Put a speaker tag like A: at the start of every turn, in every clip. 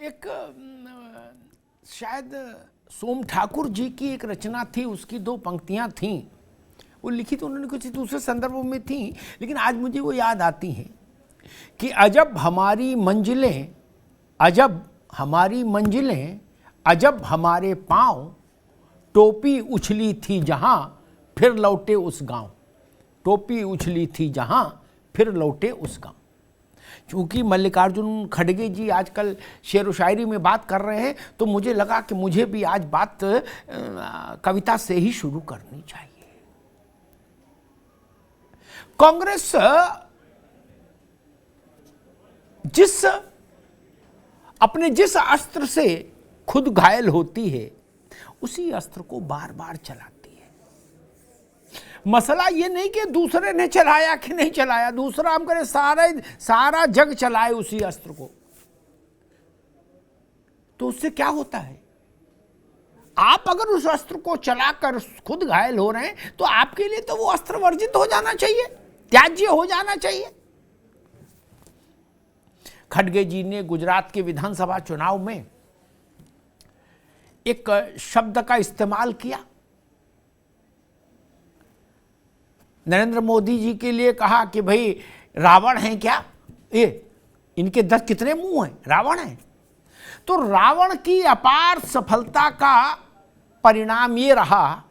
A: एक शायद सोम ठाकुर जी की एक रचना थी, उसकी दो पंक्तियां थीं, वो लिखी तो उन्होंने कुछ दूसरे संदर्भों में थी, लेकिन आज मुझे वो याद आती हैं कि अजब हमारी मंजिलें, अजब हमारी मंजिलें, अजब हमारे पाँव, टोपी उछली थी जहाँ फिर लौटे उस गांव, टोपी उछली थी जहाँ फिर लौटे उस गांव। चूँकि मल्लिकार्जुन खड़गे जी आजकल शेर व शायरी में बात कर रहे हैं, तो मुझे लगा कि मुझे भी आज बात कविता से ही शुरू करनी चाहिए। कांग्रेस जिस अस्त्र से खुद घायल होती है, उसी अस्त्र को बार बार चलाती है। मसला ये नहीं कि दूसरे ने चलाया कि नहीं चलाया, दूसरा हम करें सारा जग चलाए उसी अस्त्र को, तो उससे क्या होता है? आप अगर उस अस्त्र को चलाकर खुद घायल हो रहे हैं, तो आपके लिए तो वो अस्त्र वर्जित हो जाना चाहिए, त्याज्य हो जाना चाहिए। खड़गे जी ने गुजरात के विधानसभा चुनाव में एक शब्द का इस्तेमाल किया, नरेंद्र मोदी जी के लिए कहा कि भाई रावण है क्या ये, इनके 10 कितने मुंह हैं, रावण है। तो रावण की अपार सफलता का परिणाम ये रहा,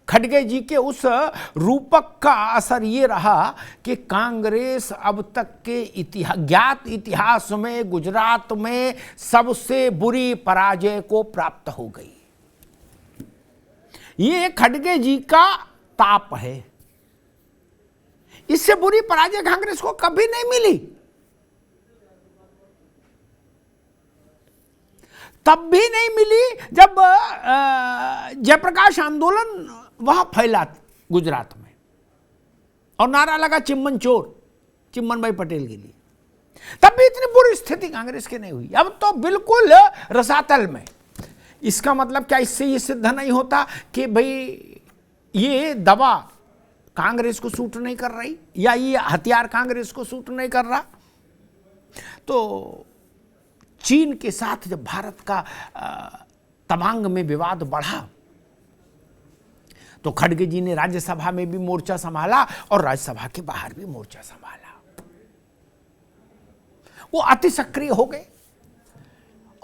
A: खड़गे जी के उस रूपक का असर ये रहा कि कांग्रेस अब तक के ज्ञात इतिहास में गुजरात में सबसे बुरी पराजय को प्राप्त हो गई। ये खड़गे जी का ताप है। इससे बुरी पराजय कांग्रेस को कभी नहीं मिली। तब भी नहीं मिली जब जयप्रकाश आंदोलन वहां फैला गुजरात में और नारा लगा चिम्मन चोर, चिम्मन भाई पटेल के लिए। तब भी इतनी बुरी स्थिति कांग्रेस की नहीं हुई। अब तो बिल्कुल रसातल में। इसका मतलब क्या इससे ये सिद्ध नहीं होता कि भाई ये दवा कांग्रेस को सूट नहीं कर रही या ये हथियार कांग्रेस को सूट नहीं कर रहा? तो चीन के साथ जब भारत का तवांग में विवाद बढ़ा, तो खड़गे जी ने राज्यसभा में भी मोर्चा संभाला और राज्यसभा के बाहर भी मोर्चा संभाला। वो अति सक्रिय हो गए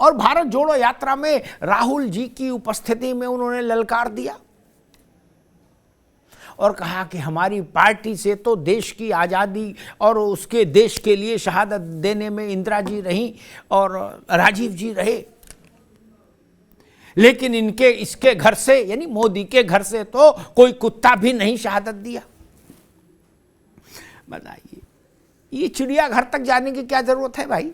A: और भारत जोड़ो यात्रा में राहुल जी की उपस्थिति में उन्होंने ललकार दिया और कहा कि हमारी पार्टी से तो देश की आज़ादी और उसके देश के लिए शहादत देने में इंदिरा जी रहीं और राजीव जी रहे, लेकिन इसके घर से यानी मोदी के घर से तो कोई कुत्ता भी नहीं शहादत दिया। बताइए, ये चिड़ियाघर तक जाने की क्या जरूरत है भाई?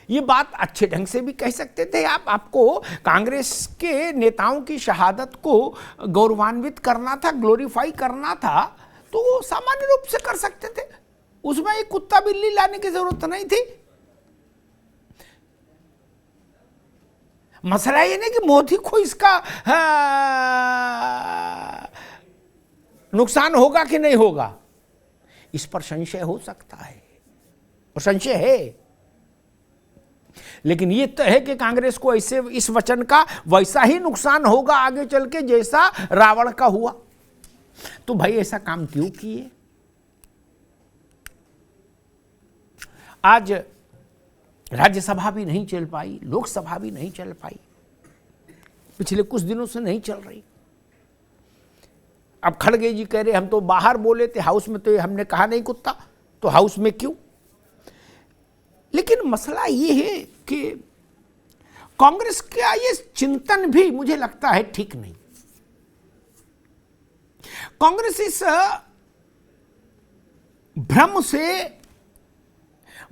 A: ये बात अच्छे ढंग से भी कह सकते थे आप। आपको कांग्रेस के नेताओं की शहादत को गौरवान्वित करना था, ग्लोरीफाई करना था, तो वो सामान्य रूप से कर सकते थे। उसमें एक कुत्ता बिल्ली लाने की जरूरत नहीं थी। मसला ये नहीं कि मोदी को इसका नुकसान होगा कि नहीं होगा, इस पर संशय हो सकता है और संशय है, लेकिन ये तो है कि कांग्रेस को ऐसे इस वचन का वैसा ही नुकसान होगा आगे चल के जैसा रावण का हुआ। तो भाई ऐसा काम क्यों किए? आज राज्यसभा भी नहीं चल पाई, लोकसभा भी नहीं चल पाई, पिछले कुछ दिनों से नहीं चल रही। अब खड़गे जी कह रहे हम तो बाहर बोले थे, हाउस में तो हमने कहा नहीं कुत्ता, तो हाउस में क्यों? लेकिन मसला ये है कि कांग्रेस का ये चिंतन भी मुझे लगता है ठीक नहीं। कांग्रेस इस भ्रम से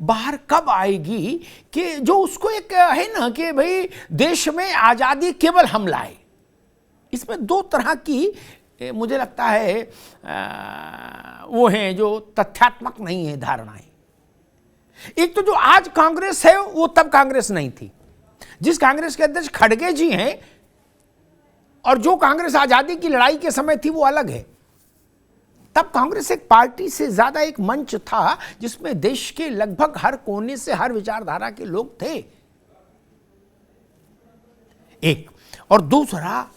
A: बाहर कब आएगी कि जो उसको एक है ना कि भाई देश में आजादी केवल हम लाए। इसमें दो तरह की मुझे लगता है वो हैं जो तथ्यात्मक नहीं है धारणाएं। एक तो जो आज कांग्रेस है वो तब कांग्रेस नहीं थी। जिस कांग्रेस के अध्यक्ष खड़गे जी हैं और जो कांग्रेस आजादी की लड़ाई के समय थी वो अलग है। तब कांग्रेस एक पार्टी से ज्यादा एक मंच था जिसमें देश के लगभग हर कोने से, हर विचारधारा के लोग थे। एक और दूसरा,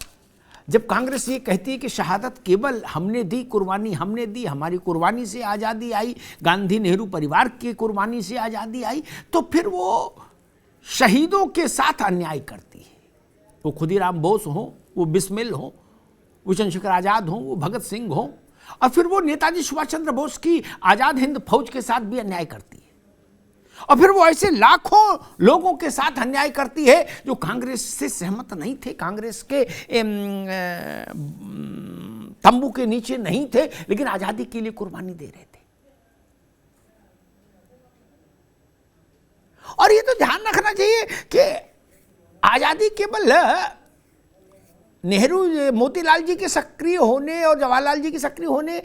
A: जब कांग्रेस ये कहती है कि शहादत केवल हमने दी, कुर्बानी हमने दी, हमारी कुर्बानी से आज़ादी आई, गांधी नेहरू परिवार की कुर्बानी से आज़ादी आई, तो फिर वो शहीदों के साथ अन्याय करती है। वो खुदीराम बोस हो, वो बिस्मिल हो, वो चंद्रशेखर आज़ाद हो, वो भगत सिंह हो, और फिर वो नेताजी सुभाष चंद्र बोस की आज़ाद हिंद फौज के साथ भी अन्याय करती है। और फिर वो ऐसे लाखों लोगों के साथ अन्याय करती है जो कांग्रेस से सहमत नहीं थे, कांग्रेस के तंबू के नीचे नहीं थे, लेकिन आजादी के लिए कुर्बानी दे रहे थे। और ये तो ध्यान रखना चाहिए कि आजादी केवल नेहरू, मोतीलाल जी के सक्रिय होने और जवाहरलाल जी के सक्रिय होने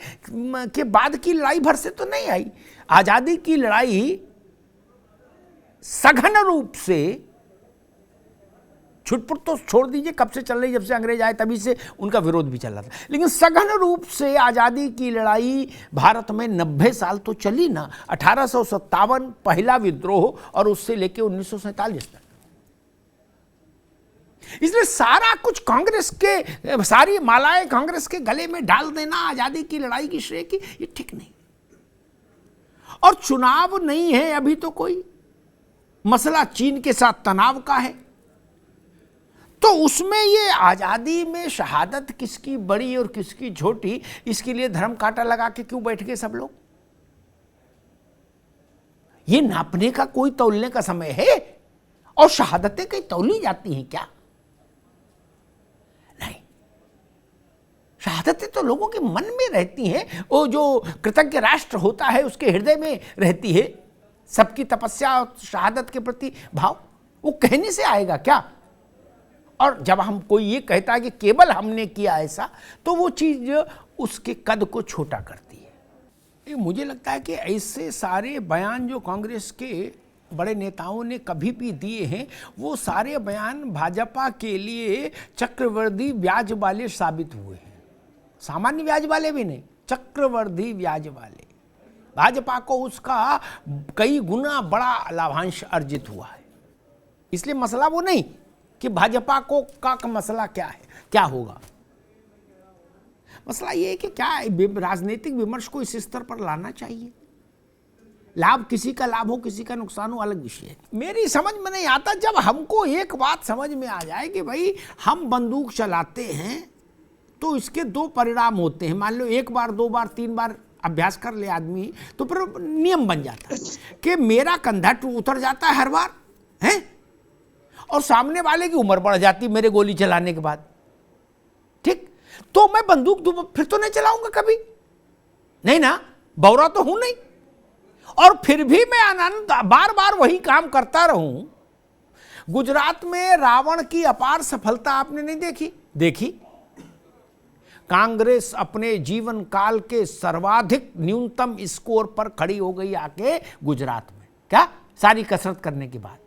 A: के बाद की लड़ाई भर से तो नहीं आई। आजादी की लड़ाई सघन रूप से, छुटपुट तो छोड़ दीजिए, कब से चल रही, जब से अंग्रेज आए तभी से उनका विरोध भी चल रहा था, लेकिन सघन रूप से आजादी की लड़ाई भारत में 90 साल तो चली ना। 1857 पहला विद्रोह और उससे लेके 1947 तक। इसलिए सारा कुछ कांग्रेस के, सारी मालाएं कांग्रेस के गले में डाल देना आजादी की लड़ाई की श्रेय की, ये ठीक नहीं। और चुनाव नहीं है अभी तो कोई, मसला चीन के साथ तनाव का है, तो उसमें ये आजादी में शहादत किसकी बड़ी और किसकी छोटी, इसके लिए धर्म कांटा लगा के क्यों बैठ गए सब लोग? ये नापने का कोई, तौलने का समय है? और शहादतें कहीं तौली जाती हैं क्या? नहीं, शहादतें तो लोगों के मन में रहती हैं। वो जो कृतज्ञ राष्ट्र होता है उसके हृदय में रहती है सबकी तपस्या और शहादत के प्रति भाव। वो कहने से आएगा क्या? और जब हम कोई ये कहता है कि केवल हमने किया ऐसा, तो वो चीज उसके कद को छोटा करती है। मुझे लगता है कि ऐसे सारे बयान जो कांग्रेस के बड़े नेताओं ने कभी भी दिए हैं, वो सारे बयान भाजपा के लिए चक्रवृद्धि ब्याज वाले साबित हुए हैं। सामान्य ब्याज वाले भी नहीं, चक्रवृद्धि ब्याज वाले। भाजपा को उसका कई गुना बड़ा लाभांश अर्जित हुआ है। इसलिए मसला वो नहीं कि भाजपा को का मसला क्या है, क्या होगा। मसला ये है कि क्या राजनीतिक विमर्श को इस स्तर पर लाना चाहिए। लाभ, किसी का लाभ हो किसी का नुकसान हो, अलग विषय है। मेरी समझ में नहीं आता, जब हमको एक बात समझ में आ जाए कि भाई हम बंदूक चलाते हैं तो इसके दो परिणाम होते हैं। मान लो एक बार, दो बार, तीन बार अभ्यास कर ले आदमी, तो फिर नियम बन जाता है कि मेरा कंधा उतर जाता है हर बार है, और सामने वाले की उम्र बढ़ जाती मेरे गोली चलाने के बाद। ठीक, तो मैं बंदूक फिर तो नहीं चलाऊंगा कभी, नहीं ना, बौरा तो हूं नहीं। और फिर भी मैं आनंद बार बार वही काम करता रहूं। गुजरात में रावण की अपार सफलता आपने नहीं देखी? देखी। कांग्रेस अपने जीवन काल के सर्वाधिक न्यूनतम स्कोर पर खड़ी हो गई आके गुजरात में। क्या? सारी कसरत करने के बाद।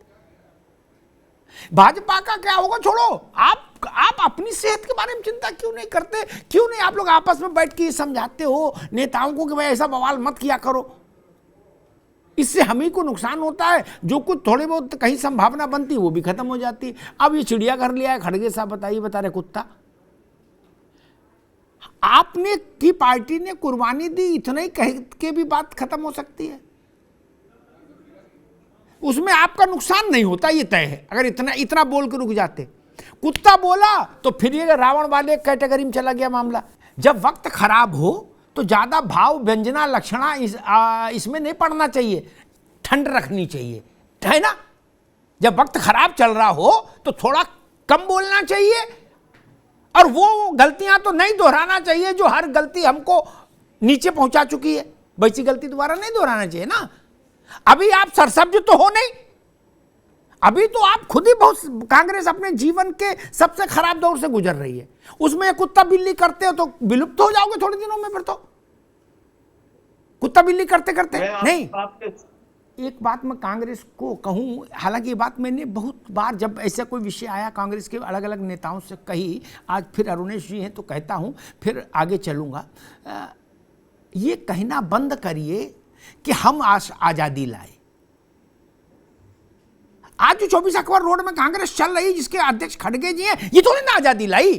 A: भाजपा का क्या होगा छोड़ो, आप अपनी सेहत के बारे में चिंता क्यों नहीं करते? क्यों नहीं आप लोग आपस में बैठ के समझाते हो नेताओं को कि भाई ऐसा बवाल मत किया करो, इससे हम ही को नुकसान होता है। जो कुछ थोड़ी बहुत कहीं संभावना बनती वो भी खत्म हो जाती। अब ये चिड़ियाघर लिया है खड़गे साहब, बताइए, बता रहे कुत्ता। आपने की पार्टी ने कुर्बानी दी, इतना ही कह के भी बात खत्म हो सकती है। उसमें आपका नुकसान नहीं होता, ये तय है। अगर इतना बोल के रुक जाते, कुत्ता बोला तो फिर ये रावण वाले कैटेगरी में चला गया मामला। जब वक्त खराब हो तो ज्यादा भाव व्यंजना लक्षणा इसमें नहीं पड़ना चाहिए, ठंड रखनी चाहिए, है ना। जब वक्त खराब चल रहा हो तो थोड़ा कम बोलना चाहिए, और वो गलतियां तो नहीं दोहराना चाहिए जो हर गलती हमको नीचे पहुंचा चुकी है। वैसी गलती दोबारा नहीं दोहराना चाहिए ना। अभी आप सरसब्ज तो हो नहीं, अभी तो आप खुद ही बहुत, कांग्रेस अपने जीवन के सबसे खराब दौर से गुजर रही है। उसमें कुत्ता बिल्ली करते हो तो विलुप्त हो जाओगे थोड़े दिनों में। फिर तो कुत्ता बिल्ली करते करते नहीं। एक बात मैं कांग्रेस को कहूं, हालांकि ये बात मैंने बहुत बार जब ऐसा कोई विषय आया कांग्रेस के अलग अलग नेताओं से कही, आज फिर अरुणेश जी हैं तो कहता हूं, फिर आगे चलूंगा। ये कहना बंद करिए कि हम आजादी लाए। आज जो 24 अक्टूबर रोड में कांग्रेस चल रही, जिसके अध्यक्ष खड़गे जी हैं, ये थोड़ी ना आजादी लाई।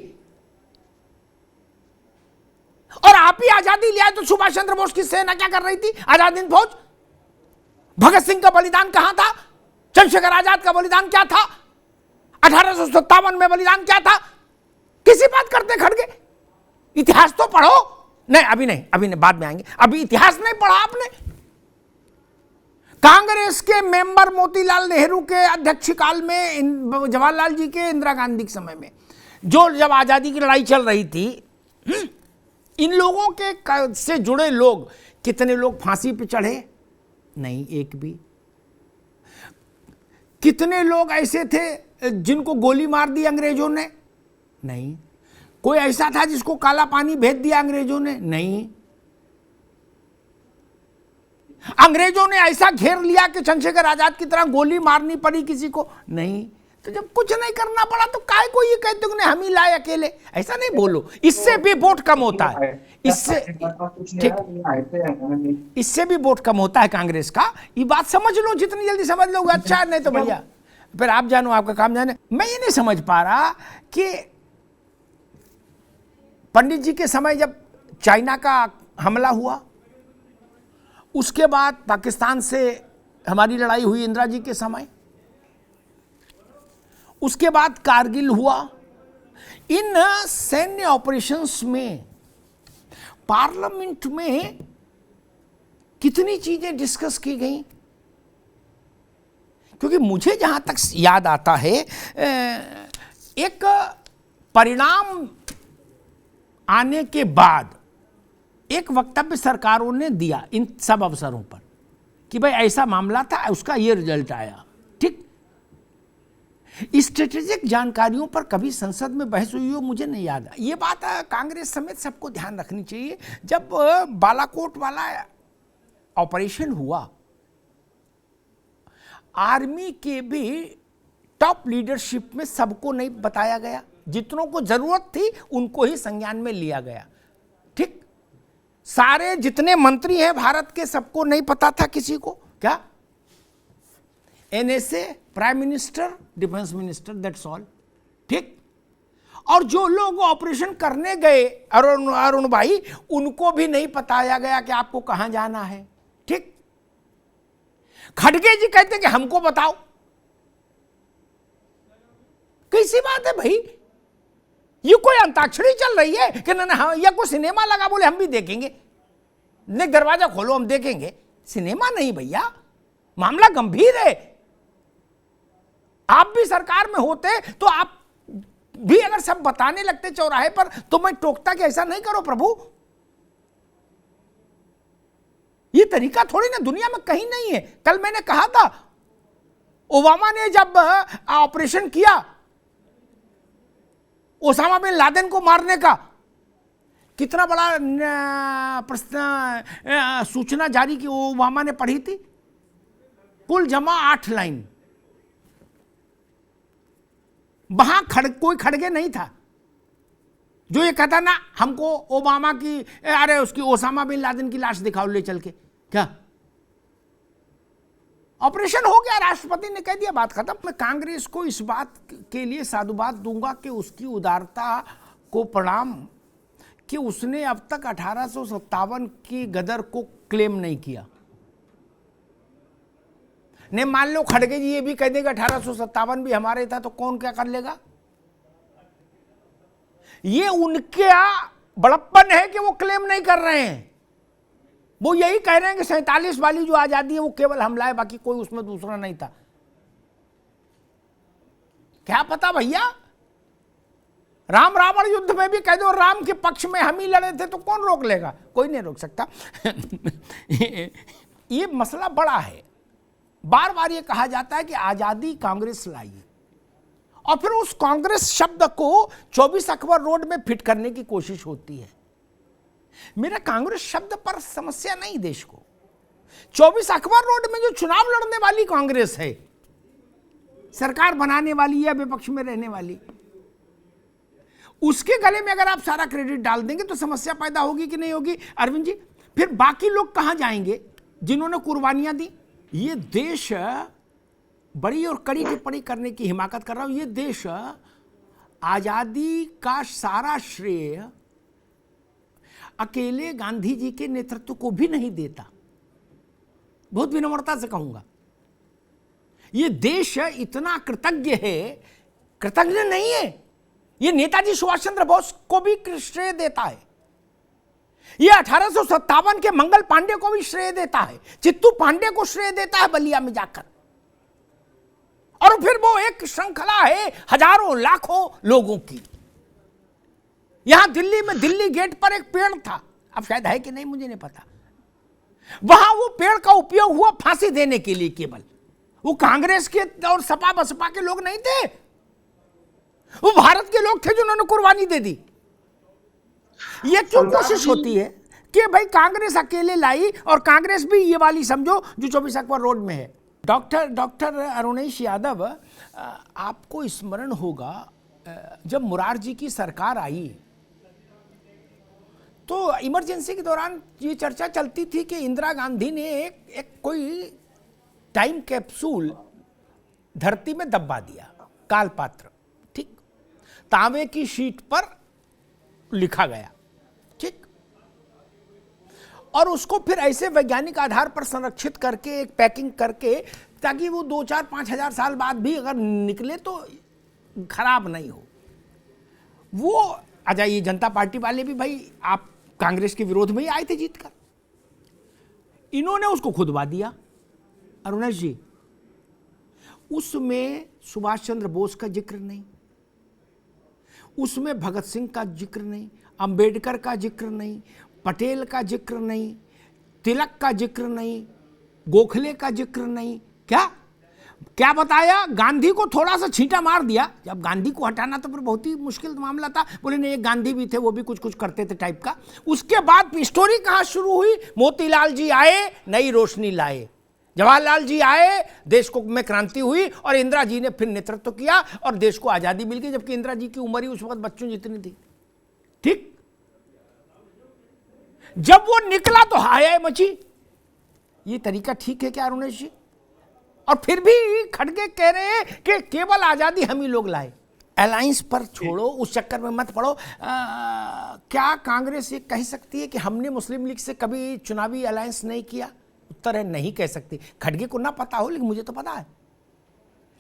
A: और आप ही आजादी लिया तो सुभाष चंद्र बोस की सेना क्या कर रही थी? आजाद हिंद फौज। भगत सिंह का बलिदान कहां था? चंद्रशेखर आजाद का बलिदान क्या था? 1857 में बलिदान क्या था? किसी बात करते खड़गे? इतिहास तो पढ़ो। नहीं, अभी नहीं, बाद में आएंगे। अभी इतिहास नहीं पढ़ा आपने। कांग्रेस के मेंबर मोतीलाल नेहरू के अध्यक्ष काल में, जवाहरलाल जी के, इंदिरा गांधी के समय में, जब आजादी की लड़ाई चल रही थी, इन लोगों के से जुड़े लोग, कितने लोग फांसी पे चढ़े? नहीं, एक भी। कितने लोग ऐसे थे जिनको गोली मार दी अंग्रेजों ने? नहीं। कोई ऐसा था जिसको काला पानी भेज दिया अंग्रेजों ने? नहीं। अंग्रेजों ने ऐसा घेर लिया कि चंद्रशेखर आजाद की तरह गोली मारनी पड़ी किसी को? नहीं। तो जब कुछ नहीं करना पड़ा तो काय को ये कहते हो हम ही लाए अकेले? ऐसा नहीं बोलो, इससे भी वोट कम होता है। इससे ठीक, इससे भी वोट कम होता है कांग्रेस का। ये बात समझ लो, जितनी जल्दी समझ लोगे अच्छा। नहीं तो भैया फिर आप जानो, आपका काम जाने। मैं ये नहीं समझ पा रहा कि पंडित जी के समय जब चाइना का हमला हुआ, उसके बाद पाकिस्तान से हमारी लड़ाई हुई इंदिरा जी के समय, उसके बाद कारगिल हुआ, इन सैन्य ऑपरेशंस में पार्लियामेंट में कितनी चीजें डिस्कस की गई? क्योंकि मुझे जहां तक याद आता है, एक परिणाम आने के बाद एक वक्तव्य सरकारों ने दिया इन सब अवसरों पर कि भाई ऐसा मामला था, उसका ये रिजल्ट आया। ठीक, स्ट्रेटेजिक जानकारियों पर कभी संसद में बहस हुई हो मुझे नहीं याद। ये बात कांग्रेस समेत सबको ध्यान रखनी चाहिए। जब बालाकोट वाला ऑपरेशन हुआ, आर्मी के भी टॉप लीडरशिप में सबको नहीं बताया गया, जितनों को जरूरत थी उनको ही संज्ञान में लिया गया। ठीक, सारे जितने मंत्री हैं भारत के, सबको नहीं पता था किसी को। क्या? NSA, prime minister, defence minister, that's all. ठीक, और जो लोग ऑपरेशन करने गए अरुण भाई, उनको भी नहीं बताया गया कि आपको कहां जाना है। ठीक, खड़गे जी कहते कि हमको बताओ। कैसी बात है भाई? ये कोई अंताक्षरी चल रही है कि ना हाँ, या कोई सिनेमा लगा बोले हम भी देखेंगे, नहीं दरवाजा खोलो हम देखेंगे? सिनेमा नहीं भैया, मामला गंभीर है। आप भी सरकार में होते तो आप भी अगर सब बताने लगते चौराहे पर तो मैं टोकता कि ऐसा नहीं करो प्रभु। ये तरीका थोड़ी ना, दुनिया में कहीं नहीं है। कल मैंने कहा था, ओबामा ने जब ऑपरेशन किया ओसामा बिन लादेन को मारने का, कितना बड़ा सूचना जारी की ओबामा ने पढ़ी थी, कुल जमा 8 लाइन। वहां कोई खड़गे नहीं था जो ये कहता ना हमको ओबामा की, अरे उसकी ओसामा बिन लादेन की लाश दिखाओ ले चल के। क्या ऑपरेशन हो गया, राष्ट्रपति ने कह दिया, बात खत्म। मैं कांग्रेस को इस बात के लिए साधुवाद दूंगा कि उसकी उदारता को प्रणाम कि उसने अब तक 1857 की गदर को क्लेम नहीं किया। ने मान लो खड़गे जी ये भी कह देगा 1857 भी हमारे था, तो कौन क्या कर लेगा? ये उनके बड़प्पन है कि वो क्लेम नहीं कर रहे हैं। वो यही कह रहे हैं कि 47 वाली जो आजादी है वो केवल हम लाए, बाकी कोई उसमें दूसरा नहीं था। क्या पता भैया, राम रावण युद्ध में भी कह दो राम के पक्ष में हम ही लड़े थे, तो कौन रोक लेगा? कोई नहीं रोक सकता। ये मसला बड़ा है। बार बार ये कहा जाता है कि आजादी कांग्रेस लाई, और फिर उस कांग्रेस शब्द को 24 अक्टूबर रोड में फिट करने की कोशिश होती है। मेरा कांग्रेस शब्द पर समस्या नहीं देश को। 24 अक्टूबर रोड में जो चुनाव लड़ने वाली कांग्रेस है, सरकार बनाने वाली या विपक्ष में रहने वाली, उसके गले में अगर आप सारा क्रेडिट डाल देंगे तो समस्या पैदा होगी कि नहीं होगी? अरविंद जी, फिर बाकी लोग कहां जाएंगे जिन्होंने कुर्बानियां दी? ये देश, बड़ी और कड़ी टिप्पणी करने की हिमाकत कर रहा हूं, ये देश आजादी का सारा श्रेय अकेले गांधी जी के नेतृत्व को भी नहीं देता। बहुत विनम्रता से कहूंगा, ये देश इतना कृतज्ञ है, कृतज्ञ नहीं है, ये नेताजी सुभाष चंद्र बोस को भी श्रेय देता है, ये 1857 के मंगल पांडे को भी श्रेय देता है, चित्तू पांडे को श्रेय देता है बलिया में जाकर। और फिर वो एक श्रृंखला है हजारों लाखों लोगों की। यहां दिल्ली में दिल्ली गेट पर एक पेड़ था, अब शायद है कि नहीं मुझे नहीं पता, वहां वो पेड़ का उपयोग हुआ फांसी देने के लिए केवल। वो कांग्रेस के और सपा बसपा के लोग नहीं थे, वो भारत के लोग थे जिन्होंने कुर्बानी दे दी। ये क्यों कोशिश होती है कि भाई कांग्रेस अकेले लाई, और कांग्रेस भी ये वाली समझो जो 24 अकबर रोड में है। डॉक्टर अरुणेश यादव, आपको स्मरण होगा जब मुरारजी की सरकार आई तो इमरजेंसी के दौरान ये चर्चा चलती थी कि इंदिरा गांधी ने एक कोई टाइम कैप्सूल धरती में दबा दिया, कालपात्र, ठीक, तांबे की शीट पर लिखा गया, ठीक, और उसको फिर ऐसे वैज्ञानिक आधार पर संरक्षित करके एक पैकिंग करके, ताकि वो 2-4-5 हजार साल बाद भी अगर निकले तो खराब नहीं हो। वो आ जाइए, जनता पार्टी वाले भी भाई आप कांग्रेस के विरोध में ही आए थे जीतकर, इन्होंने उसको खुदवा दिया। अरुणेश जी, उसमें सुभाष चंद्र बोस का जिक्र नहीं, उसमें भगत सिंह का जिक्र नहीं, अंबेडकर का जिक्र नहीं, पटेल का जिक्र नहीं, तिलक का जिक्र नहीं, गोखले का जिक्र नहीं। क्या बताया? गांधी को थोड़ा सा छींटा मार दिया। जब गांधी को हटाना तो फिर बहुत ही मुश्किल मामला था, बोले नहीं एक गांधी भी थे, वो भी कुछ कुछ करते थे टाइप का। उसके बाद स्टोरी कहां शुरू हुई? मोतीलाल जी आए, नई रोशनी लाए, जवाहरलाल जी आए, देश को में क्रांति हुई, और इंदिरा जी ने फिर नेतृत्व किया और देश को आजादी मिल गई, जबकि इंदिरा जी की उम्र ही उस वक्त बच्चों जितनी थी, ठीक। जब वो निकला तो हाय मची। ये तरीका ठीक है क्या अरुणेश जी? और फिर भी खड़गे कह रहे हैं कि केवल आजादी हम ही लोग लाए। अलायंस पर छोड़ो, उस चक्कर में मत पड़ो। क्या कांग्रेस ये कह सकती है कि हमने मुस्लिम लीग से कभी चुनावी अलायंस नहीं किया? उत्तर है नहीं कह सकती। खड़गे को ना पता हो, लेकिन मुझे तो पता है,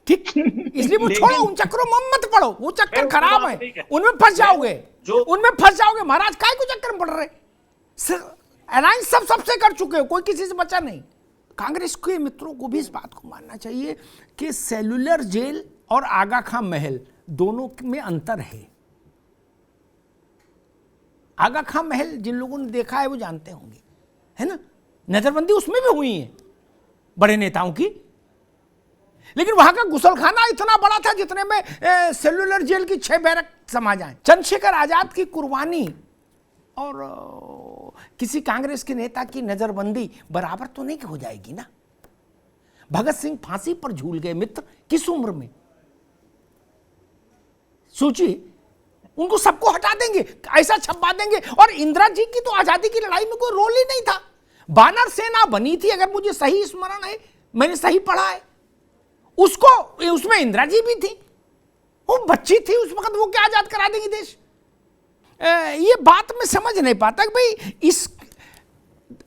A: ठीक। इसलिए वो छोड़ो, उन चक्करों में मत पड़ो, वो चक्कर खराब है, उनमें फंस जाओगे, उनमें फंस जाओगे महाराज। काय को चक्कर में पड़ रहे? अलायंस सब सबसे कर चुके हो, कोई किसी से बचा नहीं। कांग्रेस के मित्रों को भी इस बात को मानना चाहिए कि सेलुलर जेल और आगा खां महल दोनों में अंतर है। आगा खां महल जिन लोगों ने देखा है वो जानते होंगे, है ना, नजरबंदी उसमें भी हुई है बड़े नेताओं की, लेकिन वहां का गुसलखाना इतना बड़ा था जितने में सेलुलर जेल की 6 बैरक समा जाए। चंद्रशेखर आजाद की कुर्बानी और किसी कांग्रेस के नेता की नजरबंदी बराबर तो नहीं हो जाएगी ना। भगत सिंह फांसी पर झूल गए मित्र, किस उम्र में? सोचिए, उनको सबको हटा देंगे, ऐसा छपवा देंगे। और इंदिरा जी की तो आजादी की लड़ाई में कोई रोल ही नहीं था, बानर सेना बनी थी, अगर मुझे सही स्मरण है, मैंने सही पढ़ा है, उसको उसमें इंदिरा जी भी थी, वो बच्ची थी उस वक्त, वो क्या आजाद करा देंगी देश? ये बात मैं समझ नहीं पाता कि भाई इस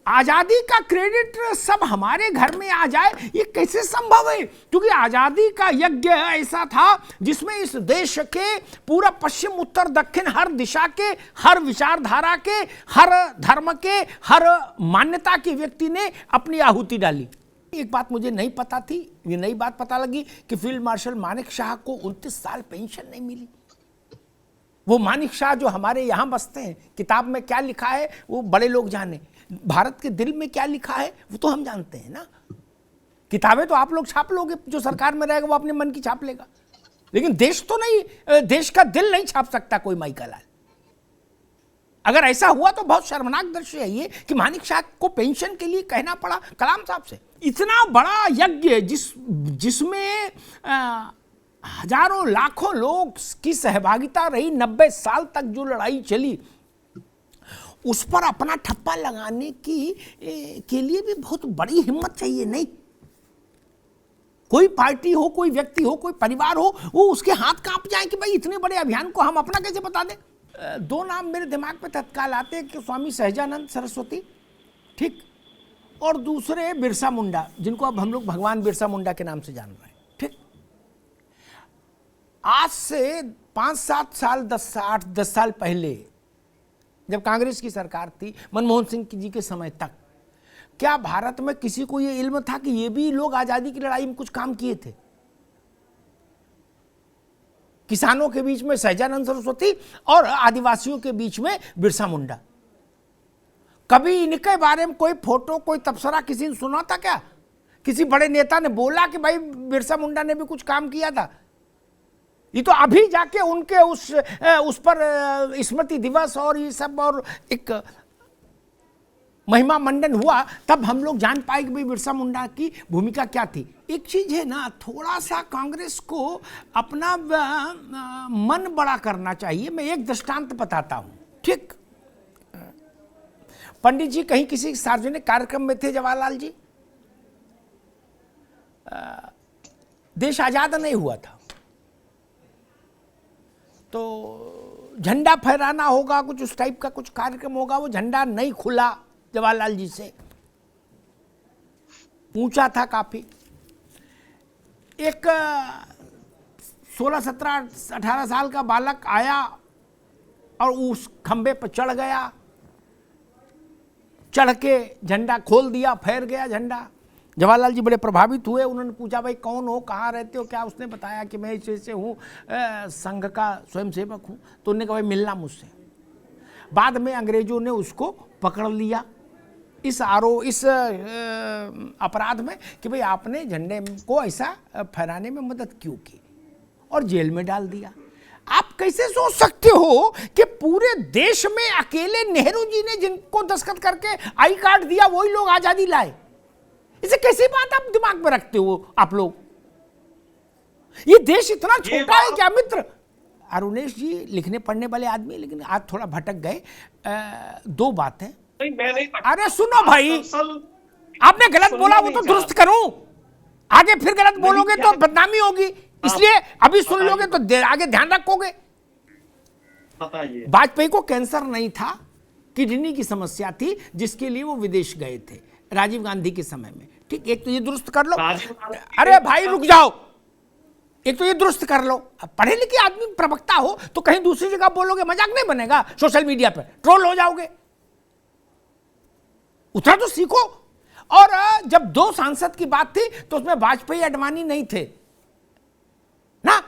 A: आजादी का क्रेडिट सब हमारे घर में आ जाए, ये कैसे संभव है? क्योंकि आजादी का यज्ञ ऐसा था जिसमें इस देश के पूरा पश्चिम उत्तर दक्षिण हर दिशा के, हर विचारधारा के, हर धर्म के, हर मान्यता के व्यक्ति ने अपनी आहुति डाली। एक बात मुझे नहीं पता थी, ये नई बात पता लगी कि फील्ड मार्शल मानेक शाह को 29 साल पेंशन नहीं मिली। वो मानिक शाह जो हमारे यहाँ बसते हैं, किताब में क्या लिखा है वो बड़े लोग जाने, भारत के दिल में क्या लिखा है वो तो हम जानते हैं ना। किताबें तो आप लोग छाप लोगे, जो सरकार में रहेगा वो अपने मन की छाप लेगा, लेकिन देश तो नहीं, देश का दिल नहीं छाप सकता कोई माई का लाल। अगर ऐसा हुआ तो बहुत शर्मनाक दृश्य है ये कि मानिक शाह को पेंशन के लिए कहना पड़ा कलाम साहब से। इतना बड़ा यज्ञ जिसमें हजारों लाखों लोग की सहभागिता रही, 90 साल तक जो लड़ाई चली, उस पर अपना ठप्पा लगाने के लिए भी बहुत बड़ी हिम्मत चाहिए। नहीं, कोई पार्टी हो, कोई व्यक्ति हो, कोई परिवार हो, वो उसके हाथ कांप जाए कि भाई इतने बड़े अभियान को हम अपना कैसे बता दें। दो नाम मेरे दिमाग में तत्काल आते हैं कि स्वामी सहजानंद सरस्वती, ठीक, और दूसरे बिरसा मुंडा, जिनको अब हम लोग भगवान बिरसा मुंडा के नाम से जान रहे हैं, ठीक। आज से 5-7 साल 10 साल पहले जब कांग्रेस की सरकार थी, मनमोहन सिंह जी के समय तक, क्या भारत में किसी को यह इल्म था कि ये भी लोग आजादी की लड़ाई में कुछ काम किए थे? किसानों के बीच में सहजानंद सरस्वती और आदिवासियों के बीच में बिरसा मुंडा। कभी इनके बारे में कोई फोटो, कोई तबसरा किसी ने सुना था क्या? किसी बड़े नेता ने बोला कि भाई बिरसा मुंडा ने भी कुछ काम किया था? ये तो अभी जाके उनके उस पर स्मृति दिवस और ये सब और एक महिमा मंडन हुआ, तब हम लोग जान पाए कि भाई बिरसा मुंडा की भूमिका क्या थी। एक चीज है ना, थोड़ा सा कांग्रेस को अपना मन बड़ा करना चाहिए। मैं एक दृष्टांत बताता हूं, ठीक। पंडित जी कहीं किसी सार्वजनिक कार्यक्रम में थे, जवाहरलाल जी, देश आजाद नहीं हुआ था, तो झंडा फहराना होगा, कुछ उस टाइप का कुछ कार्यक्रम होगा। वो झंडा नहीं खुला जवाहरलाल जी से, ऊंचा था काफी। एक 16, 17, 18 साल का बालक आया और उस खंबे पर चढ़ गया, चढ़ के झंडा खोल दिया, फैर गया झंडा। जवाहरलाल जी बड़े प्रभावित हुए। उन्होंने पूछा भाई कौन हो, कहाँ रहते हो, क्या? उसने बताया कि मैं ऐसे हूँ, संघ का स्वयंसेवक हूँ। तो उन्होंने कहा भाई मिलना मुझसे। बाद में अंग्रेजों ने उसको पकड़ लिया इस अपराध में कि भाई आपने झंडे को ऐसा फहराने में मदद क्यों की, और जेल में डाल दिया। आप कैसे सोच सकते हो कि पूरे देश में अकेले नेहरू जी ने जिनको दस्तखत करके आई कार्ड दिया वही लोग आजादी लाए? इसे कैसी बात आप दिमाग में रखते हो आप लोग? ये देश इतना छोटा है क्या मित्र? अरुणेश जी लिखने पढ़ने वाले आदमी, लेकिन आज थोड़ा भटक गए। 2 बातें। अरे सुनो भाई, आपने गलत बोला वो तो दुरुस्त करूं, आगे फिर गलत बोलोगे तो बदनामी होगी, इसलिए अभी सुन लोगे तो आगे ध्यान रखोगे। वाजपेयी को कैंसर नहीं था, किडनी की समस्या थी, जिसके लिए वो विदेश गए थे राजीव गांधी के समय में, ठीक। एक तो ये दुरुस्त कर लो। अरे भाई रुक जाओ, एक तो ये दुरुस्त कर लो। पढ़े लिखे आदमी प्रवक्ता हो तो कहीं दूसरी जगह बोलोगे, मजाक नहीं बनेगा, सोशल मीडिया पर ट्रोल हो जाओगे। उतना तो सीखो। और जब 2 सांसद की बात थी तो उसमें वाजपेयी अडवाणी नहीं थे ना,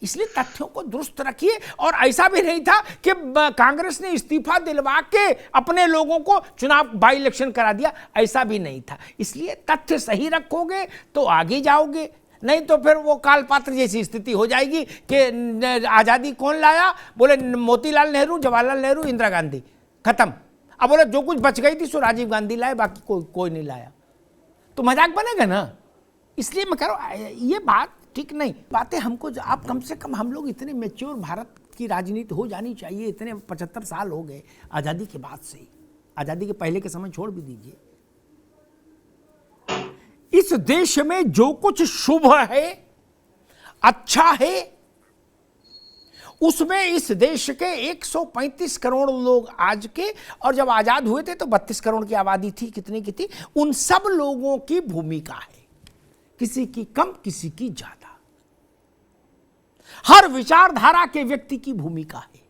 A: इसलिए तथ्यों को दुरुस्त रखिए। और ऐसा भी नहीं था कि कांग्रेस ने इस्तीफा दिलवा के अपने लोगों को चुनाव बाई इलेक्शन करा दिया, ऐसा भी नहीं था। इसलिए तथ्य सही रखोगे तो आगे जाओगे, नहीं तो फिर वो कालपात्र जैसी स्थिति हो जाएगी कि आजादी कौन लाया? बोले मोतीलाल नेहरू, जवाहरलाल नेहरू, इंदिरा गांधी, खत्म। अब बोले जो कुछ बच गई थी सो राजीव गांधी लाए, बाकी कोई नहीं लाया, तो मजाक बनेगा ना। इसलिए मैं कह रहा हूं ये बात ठीक नहीं। बातें हमको, आप कम से कम, हम लोग इतने मैच्योर, भारत की राजनीति हो जानी चाहिए। इतने 75 साल हो गए आजादी के बाद से, आजादी के पहले के समय छोड़ भी दीजिए। इस देश में जो कुछ शुभ है, अच्छा है, उसमें इस देश के 135 करोड़ लोग आज के, और जब आजाद हुए थे तो 32 करोड़ की आबादी थी, कितनी की थी, उन सब लोगों की भूमिका है, किसी की कम किसी की ज्यादा। हर विचारधारा के व्यक्ति की भूमिका है,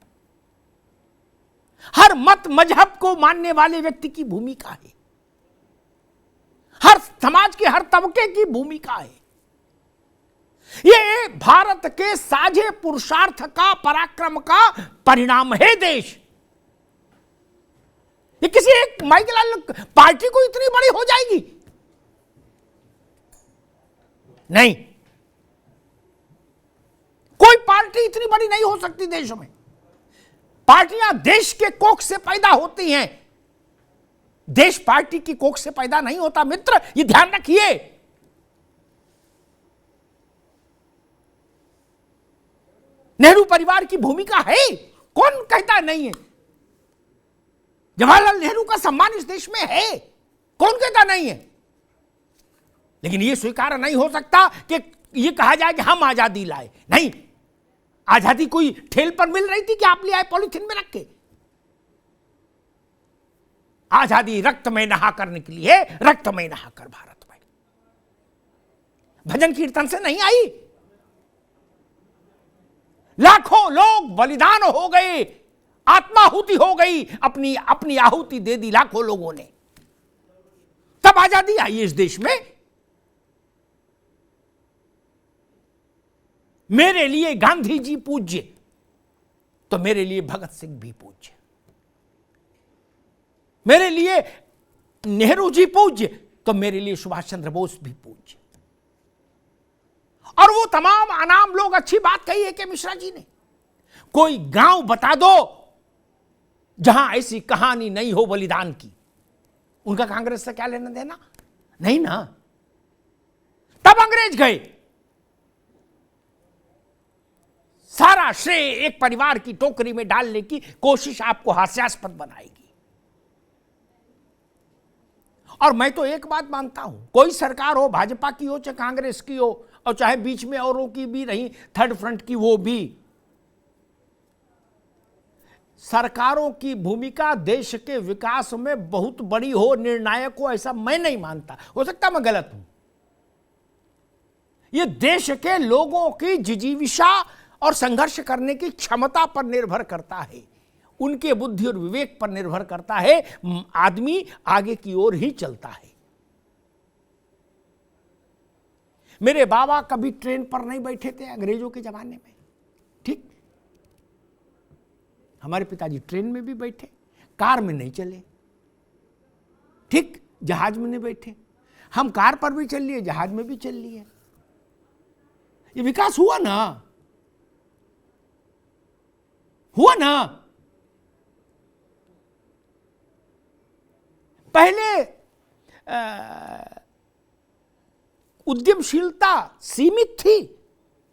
A: हर मत मजहब को मानने वाले व्यक्ति की भूमिका है, हर समाज के हर तबके की भूमिका है। ये भारत के साझे पुरुषार्थ का, पराक्रम का परिणाम है देश। ये किसी एक माइकल पार्टी को इतनी बड़ी हो जाएगी? नहीं, कोई पार्टी इतनी बड़ी नहीं हो सकती देश में। पार्टियां देश के कोख से पैदा होती हैं, देश पार्टी की कोख से पैदा नहीं होता मित्र, ये ध्यान रखिए। नेहरू परिवार की भूमिका है, कौन कहता नहीं है? जवाहरलाल नेहरू का सम्मान इस देश में है, कौन कहता नहीं है। लेकिन यह स्वीकार नहीं हो सकता कि यह कहा जाए कि हम आजादी लाए। नहीं, आजादी कोई ठेल पर मिल रही थी कि आप ले आए पॉलिथीन में रख के? आजादी रक्त में नहाकर निकली है, रक्त में नहाकर भारत में, भजन कीर्तन से नहीं आई। लाखों लोग बलिदान हो गए, आत्माहुति हो गई, अपनी अपनी आहुति दे दी लाखों लोगों ने, तब आजादी आई इस देश में। मेरे लिए गांधी जी पूज्य तो मेरे लिए भगत सिंह भी पूज्य, मेरे लिए नेहरू जी पूज्य तो मेरे लिए सुभाष चंद्र बोस भी पूज्य। और वो तमाम अनाम लोग, अच्छी बात कही है कि मिश्रा जी ने, कोई गांव बता दो जहां ऐसी कहानी नहीं हो बलिदान की। उनका कांग्रेस से क्या लेना देना? नहीं ना। तब अंग्रेज गए, सारा श्रेय एक परिवार की टोकरी में डालने की कोशिश आपको हास्यास्पद बनाएगी। और मैं तो एक बात मानता हूं, कोई सरकार हो, भाजपा की हो चाहे कांग्रेस की हो, और चाहे बीच में औरों की भी रही, थर्ड फ्रंट की, वो भी, सरकारों की भूमिका देश के विकास में बहुत बड़ी हो, निर्णायक हो, ऐसा मैं नहीं मानता। हो सकता मैं गलत हूं। यह देश के लोगों की जिजीविषा और संघर्ष करने की क्षमता पर निर्भर करता है, उनके बुद्धि और विवेक पर निर्भर करता है। आदमी आगे की ओर ही चलता है। मेरे बाबा कभी ट्रेन पर नहीं बैठे थे अंग्रेजों के जमाने में, ठीक। हमारे पिताजी ट्रेन में भी बैठे, कार में नहीं चले, ठीक, जहाज में नहीं बैठे। हम कार पर भी चल लिए, जहाज में भी चल लिए। ये विकास हुआ ना, हुआ ना। पहले उद्यमशीलता सीमित थी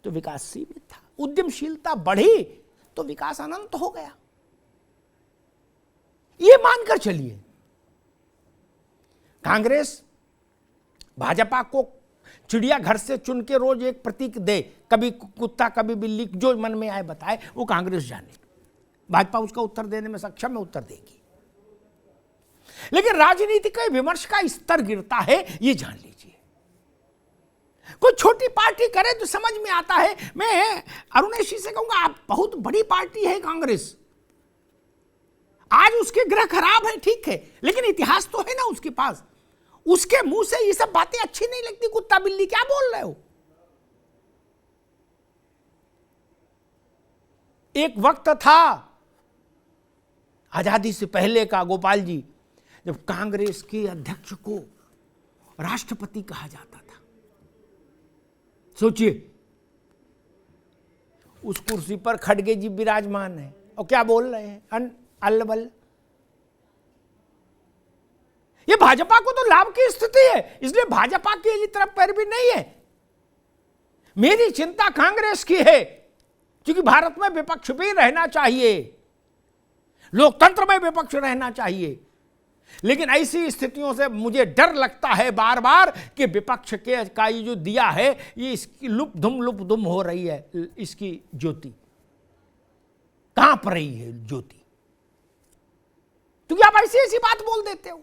A: तो विकास सीमित था, उद्यमशीलता बढ़ी तो विकास अनंत हो गया। ये मानकर चलिए। कांग्रेस भाजपा को चिड़ियाघर से चुन के रोज एक प्रतीक दे, कभी कुत्ता कभी बिल्ली, जो मन में आए बताए, वो कांग्रेस जाने। भाजपा उसका उत्तर देने में सक्षम है, उत्तर देगी। लेकिन राजनीति के विमर्श का स्तर गिरता है, ये जान लीजिए। कोई छोटी पार्टी करे तो समझ में आता है। मैं अरुणेश जी से कहूंगा, आप बहुत बड़ी पार्टी है कांग्रेस, आज उसके ग्रह खराब है, ठीक है, लेकिन इतिहास तो है ना उसके पास। उसके मुंह से ये सब बातें अच्छी नहीं लगती। कुत्ता बिल्ली क्या बोल रहे हो? एक वक्त था आजादी से पहले का, गोपाल जी, जब कांग्रेस के अध्यक्ष को राष्ट्रपति कहा जाता था। सोचिए, उस कुर्सी पर खड़गे जी विराजमान है और क्या बोल रहे हैं, अल्लबल। ये भाजपा को तो लाभ की स्थिति है, इसलिए भाजपा की तरफ पैर भी नहीं है। मेरी चिंता कांग्रेस की है, क्योंकि भारत में विपक्ष भी रहना चाहिए, लोकतंत्र में विपक्ष रहना चाहिए। लेकिन ऐसी स्थितियों से मुझे डर लगता है बार बार कि विपक्ष के का ये जो दिया है, ये इसकी लुप धुम हो रही है। इसकी ज्योति कहां पर रही है ज्योति? क्योंकि आप ऐसी ऐसी बात बोल देते हो।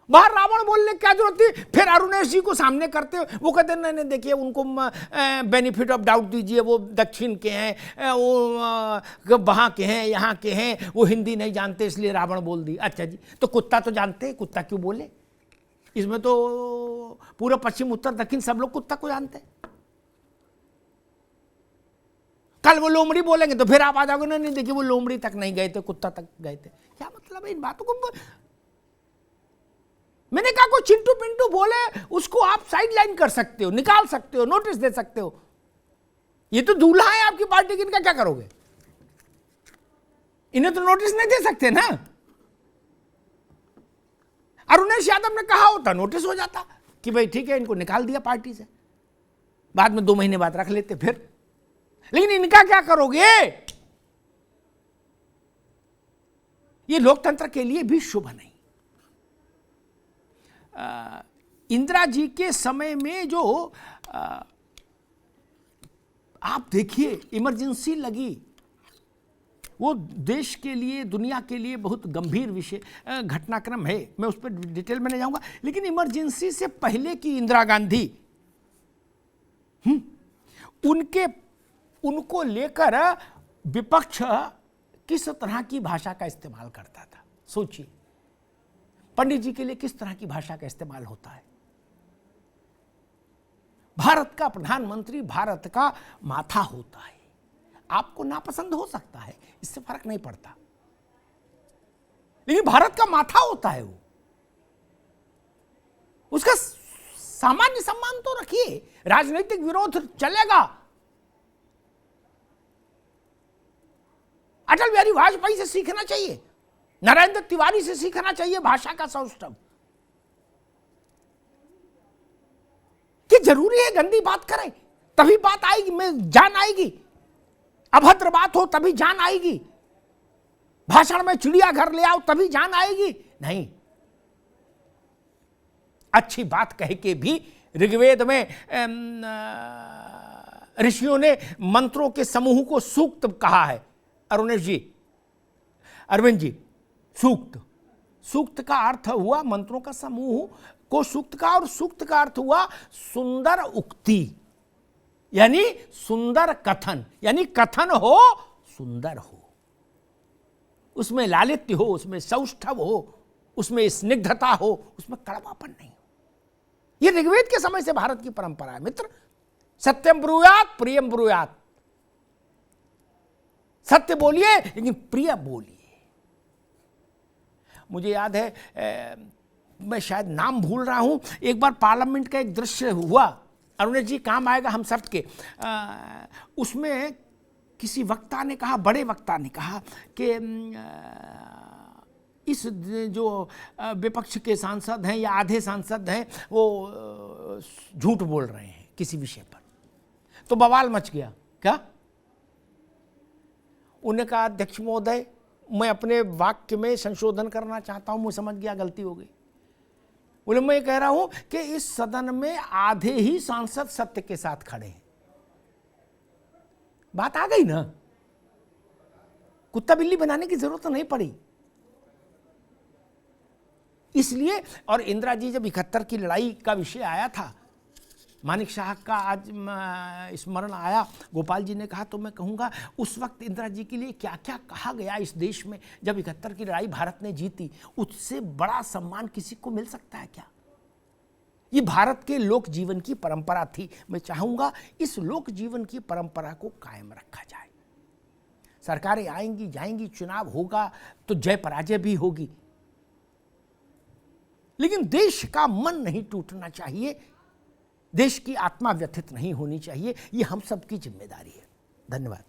A: बाहर रावण बोलने की क्या जरूरत थी? फिर अरुणेश जी को सामने करते हो, वो कहते हैं नहीं देखिए, उनको बेनिफिट ऑफ डाउट दीजिए, वो दक्षिण के हैं, वो वहाँ के हैं, यहाँ के हैं, वो हिंदी नहीं जानते इसलिए रावण बोल दी। अच्छा जी, तो कुत्ता तो जानते हैं, कुत्ता क्यों बोले? इसमें तो पूरा पश्चिम उत्तर दक्षिण सब लोग कुत्ता को जानते हैं। कल वो लोमड़ी बोलेंगे तो फिर आप आ जाओगे, नहीं देखिए वो लोमड़ी तक नहीं गए थे, कुत्ता तक गए थे। क्या मतलब है इन बातों को? मैंने कहा कोई चिंटू पिंटू बोले उसको आप साइड लाइन कर सकते हो, निकाल सकते हो, नोटिस दे सकते हो। ये तो दूल्हा है आपकी पार्टी की, इनका क्या करोगे? इन्हें तो नोटिस नहीं दे सकते ना। अरुणेश यादव ने कहा होता, नोटिस हो जाता कि भाई ठीक है, इनको निकाल दिया पार्टी से, बाद में 2 महीने बाद रख लेते फिर। लेकिन इनका क्या करोगे? ये लोकतंत्र के लिए भी शुभ नहीं। इंदिरा जी के समय में जो आप देखिए इमरजेंसी लगी, वो देश के लिए, दुनिया के लिए बहुत गंभीर विषय घटनाक्रम है, मैं उस पर डिटेल में नहीं जाऊंगा। लेकिन इमरजेंसी से पहले की इंदिरा गांधी, उनको लेकर विपक्ष किस तरह की भाषा का इस्तेमाल करता था, सोचिए। पंडित जी के लिए किस तरह की भाषा का इस्तेमाल होता है। भारत का प्रधानमंत्री भारत का माथा होता है। आपको नापसंद हो सकता है, इससे फर्क नहीं पड़ता, लेकिन भारत का माथा होता है वो। उसका सामान्य सम्मान तो रखिए, राजनीतिक विरोध चलेगा। अटल बिहारी वाजपेयी से सीखना चाहिए, नरेंद्र तिवारी से सीखना चाहिए भाषा का सौष्ठव। कि जरूरी है गंदी बात करें तभी बात आएगी, में जान आएगी। अभद्र बात हो तभी जान आएगी। भाषण में चिड़ियाघर ले आओ तभी जान आएगी, नहीं। अच्छी बात कह के भी ऋग्वेद में ऋषियों ने मंत्रों के समूह को सूक्त कहा है। अरविंद जी, सूक्त का अर्थ हुआ मंत्रों का समूह को सूक्त का, और सूक्त का अर्थ हुआ सुंदर उक्ति, यानी सुंदर कथन, यानी कथन हो सुंदर हो, उसमें लालित्य हो, उसमें सौष्ठव हो, उसमें स्निग्धता हो, उसमें कड़वापन नहीं हो। यह ऋग्वेद के समय से भारत की परंपरा है मित्र। सत्यम ब्रूयात प्रियम ब्रूयात, सत्य बोलिए लेकिन प्रिय बोलिए। मुझे याद है, मैं शायद नाम भूल रहा हूं, एक बार पार्लियामेंट का एक दृश्य हुआ, अरुण जी काम आएगा हम सब के। उसमें किसी वक्ता ने कहा, बड़े वक्ता ने कहा कि इस जो विपक्ष के सांसद हैं या आधे सांसद हैं वो झूठ बोल रहे हैं किसी विषय पर। तो बवाल मच गया। क्या? उन्होंने कहा, अध्यक्ष महोदय मैं अपने वाक्य में संशोधन करना चाहता हूं, मुझे समझ गया गलती हो गई। बोले मैं कह रहा हूं कि इस सदन में आधे ही सांसद सत्य के साथ खड़े हैं। बात आ गई ना, कुत्ता बिल्ली बनाने की जरूरत नहीं पड़ी। इसलिए, और इंदिरा जी जब 71 की लड़ाई का विषय आया था, मानिक शाह का आज स्मरण आया, गोपाल जी ने कहा, तो मैं कहूँगा उस वक्त इंदिरा जी के लिए क्या क्या कहा गया इस देश में। जब 71 की लड़ाई भारत ने जीती, उससे बड़ा सम्मान किसी को मिल सकता है क्या? ये भारत के लोक जीवन की परंपरा थी। मैं चाहूँगा इस लोक जीवन की परंपरा को कायम रखा जाए। सरकारें आएंगी जाएंगी, चुनाव होगा तो जय पराजय भी होगी, लेकिन देश का मन नहीं टूटना चाहिए, देश की आत्मा व्यथित नहीं होनी चाहिए। ये हम सबकी जिम्मेदारी है। धन्यवाद।